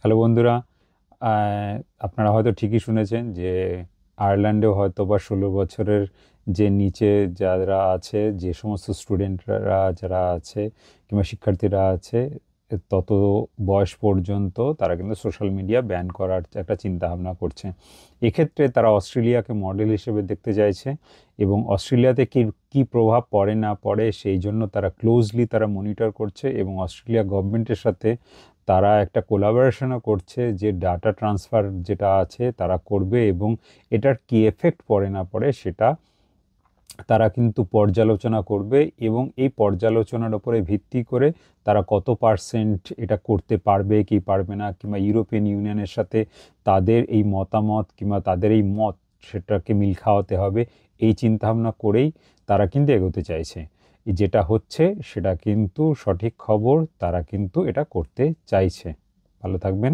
Hello বন্ধুরা, আপনারা হয়তো ঠিকই শুনেছেন যে আয়ারল্যান্ডেও হয়তো বা 16 বছরের যে নিচে যারা আছে, যে সমস্ত স্টুডেন্টরা যারা আছে কিংবা শিক্ষার্থীরা আছে, তত বয়স পর্যন্ত তারা কিন্তু সোশ্যাল মিডিয়া ব্যান করার একটা চিন্তা ভাবনা করছে। এক্ষেত্রে তারা অস্ট্রেলিয়াকে মডেল হিসেবে দেখতে চাইছে এবং অস্ট্রেলিয়াতে কি কী প্রভাব পড়ে না পড়ে সেই জন্য তারা ক্লোজলি তারা মনিটর করছে এবং অস্ট্রেলিয়া গভর্নমেন্টের সাথে তারা একটা কোলাবোরেশনও করছে যে ডাটা ট্রান্সফার যেটা আছে তারা করবে এবং এটার কী এফেক্ট পড়ে না পড়ে সেটা তারা কিন্তু পর্যালোচনা করবে এবং এই পর্যালোচনার উপরে ভিত্তি করে তারা কত পার্সেন্ট এটা করতে পারবে কি পারবে না, কিংবা ইউরোপিয়ান ইউনিয়নের সাথে তাদের এই মতামত কিংবা তাদের এই মত সেটাকে মিল খাওয়াতে হবে, এই চিন্তাভাবনা করেই তারা কিন্তু এগোতে চাইছে। যেটা হচ্ছে সেটা কিন্তু সঠিক খবর, তারা কিন্তু এটা করতে চাইছে। ভালো থাকবেন।